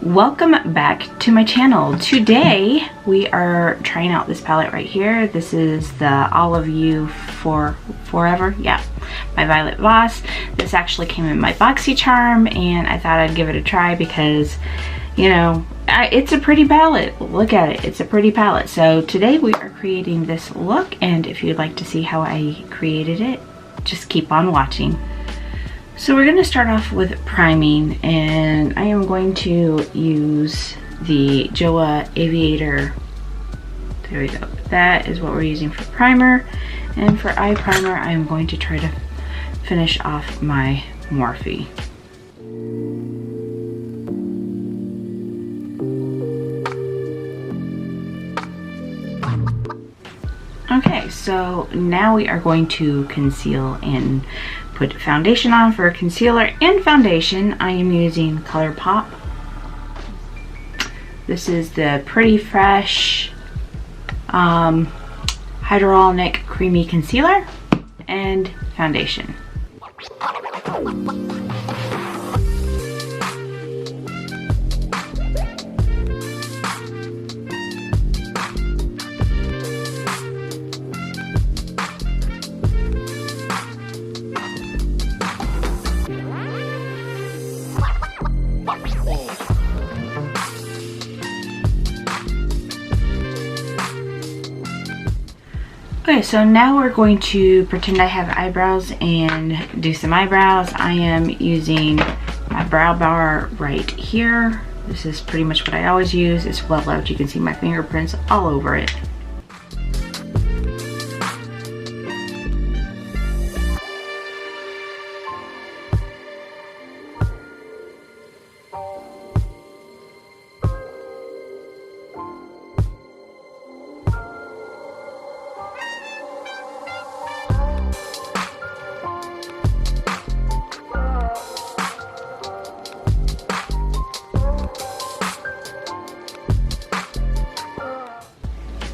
Welcome back to my channel. Today we are trying out this palette right here. This is the All of You for Forever, yeah, by Violet Voss. This actually came in my BoxyCharm and I thought I'd give it a try because, you know, it's a pretty palette. Look at it, it's a pretty palette. So today we are creating this look, and if you'd like to see how I created it, just keep on watching. So we're going to start off with priming, and I am going to use the Joa Aviator. There we go. That is what we're using for primer. And for eye primer, I am going to try to finish off my Morphe. Okay, so now we are going to conceal and put foundation on. For concealer and foundation, I am using ColourPop. This is the Pretty Fresh Hyaluronic Creamy Concealer and foundation. Okay, so now we're going to pretend I have eyebrows and do some eyebrows. I am using my brow bar right here. This is pretty much what I always use. It's well loved. You can see my fingerprints all over it.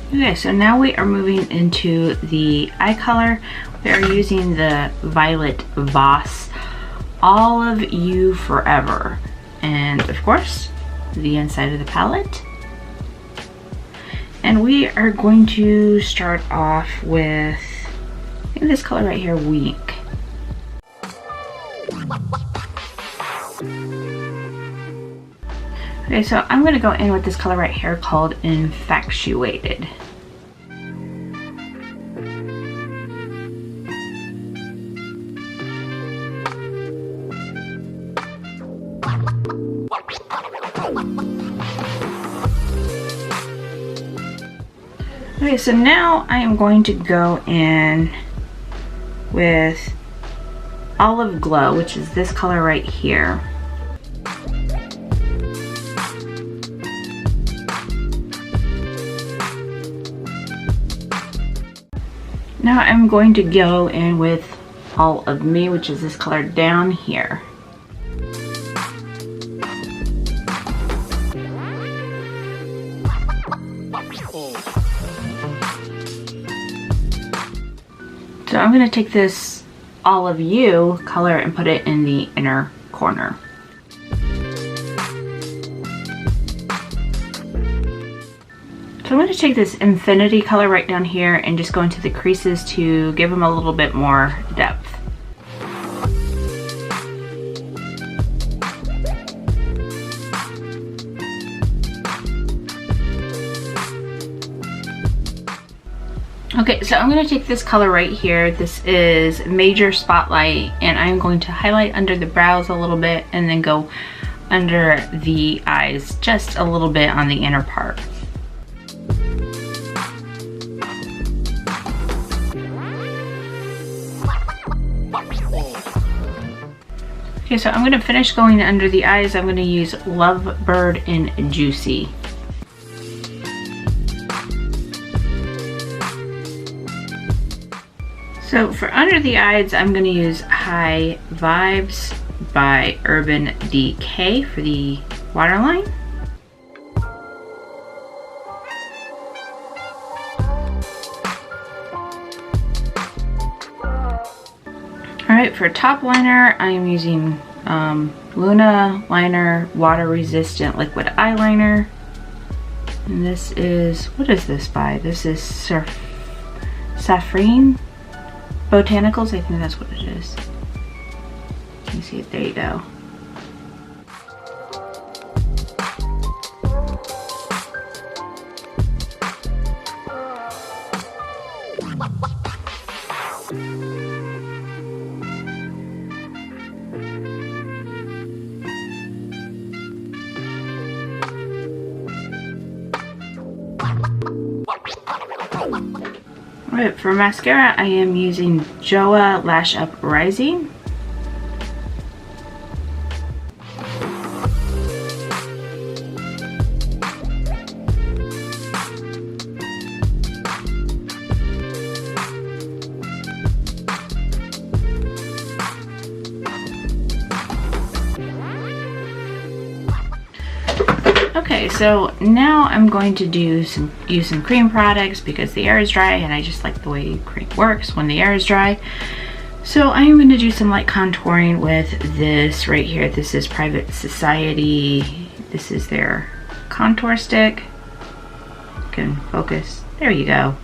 Okay, so now we are moving into the eye color. We are using the Violet Voss All of You Forever. And of course, the inside of the palette. And we are going to start off with, I think this color right here, Wink. Okay, so I'm going to go in with this color right here called Infatuated. Okay, so now I am going to go in with Olive Glow, which is this color right here. Now I'm going to go in with All of Me, which is this color down here. So I'm going to take this All of You color and put it in the inner corner. So I'm going to take this Infinity color right down here and just go into the creases to give them a little bit more depth. Okay, so I'm going to take this color right here. This is Major Spotlight, and I'm going to highlight under the brows a little bit and then go under the eyes just a little bit on the inner part. Okay, so I'm going to finish going under the eyes. I'm going to use Lovebird and Juicy. So for under the eyes, I'm going to use High Vibes by Urban Decay for the waterline. Alright, for top liner, I am using Luna Liner Water Resistant Liquid Eyeliner. And this is, what is this by? This is Saffrine Botanicals. I think that's what it is. Can you see it? There you go. Alright, for mascara, I am using Joa Lash Up Rising. Okay, so now I'm going to use some cream products because the air is dry and I just like the way cream works when the air is dry. So I'm going to do some light contouring with this right here. This is Private Society. This is their contour stick. You can focus. There you go.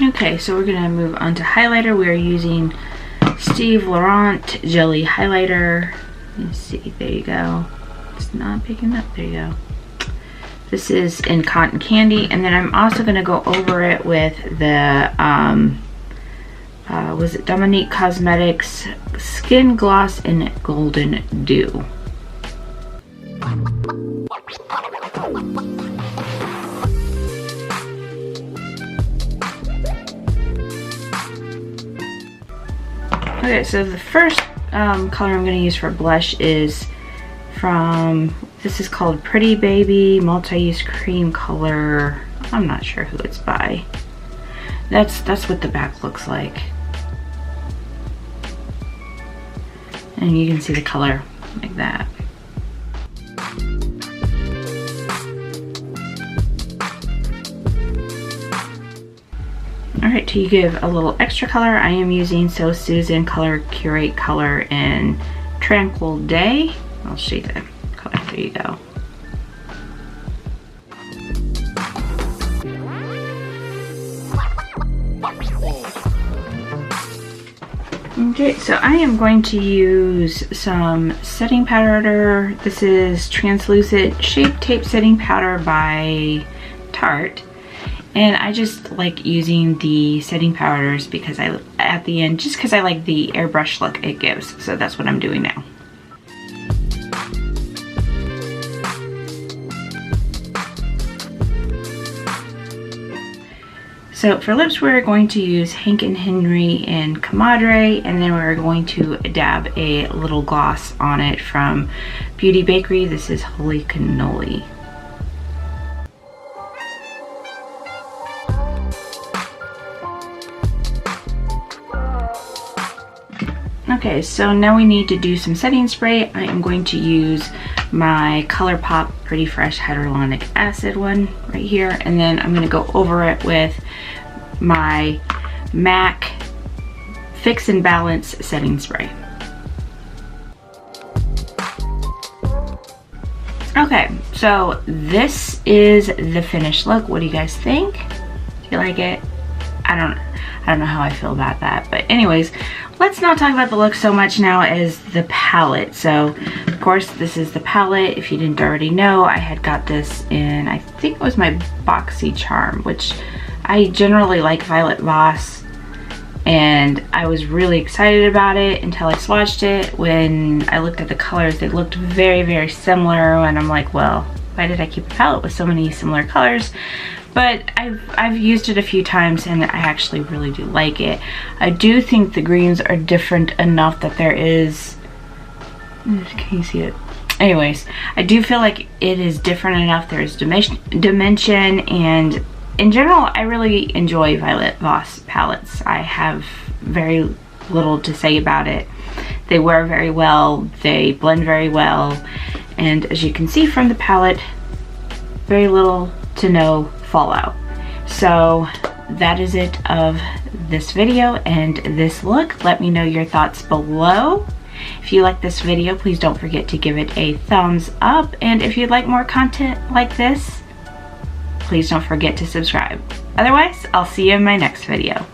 Okay, so we're gonna move on to highlighter. We are using Steve Laurent Jelly Highlighter. Let's see, there you go. It's not picking up, there you go. This is in Cotton Candy, and then I'm also gonna go over it with the, was it Dominique Cosmetics Skin Gloss in Golden Dew. Okay, so the first color I'm going to use for blush is from, this is called Pretty Baby Multi-Use Cream Color. I'm not sure who it's by. That's what the back looks like. And you can see the color like that. Alright, to give a little extra color, I am using So Susan Color Curate Color in Tranquil Day. I'll show you the color. There you go. Okay, so I am going to use some setting powder. This is Translucent Shape Tape Setting Powder by Tarte. And I just like using the setting powders because at the end, just because I like the airbrush look it gives. So that's what I'm doing now. So for lips, we're going to use Hank & Henry and Comadre, and then we're going to dab a little gloss on it from Beauty Bakery. This is Holy Cannoli. Okay, so now we need to do some setting spray. I am going to use my ColourPop Pretty Fresh Hyaluronic Acid one right here, and then I'm going to go over it with my MAC Fix and Balance setting spray. Okay, so this is the finished look. What do you guys think? Do you like it? I don't know how I feel about that, but anyways, let's not talk about the look so much now as the palette. So of course this is the palette. If you didn't already know, I had got this in, I think it was my Boxy Charm, which I generally like Violet Voss, and I was really excited about it until I swatched it. When I looked at the colors, they looked very, very similar, and I'm like, well, why did I keep a palette with so many similar colors? But I've used it a few times and I actually really do like it. I do think the greens are different enough that there is, can you see it? Anyways, I do feel like it is different enough. There's dimension, and in general, I really enjoy Violet Voss palettes. I have very little to say about it. They wear very well, they blend very well, and as you can see from the palette, very little to no fallout. So that is it of this video and this look. Let me know your thoughts below. If you like this video, please don't forget to give it a thumbs up, and if you'd like more content like this, please don't forget to subscribe. Otherwise, I'll see you in my next video.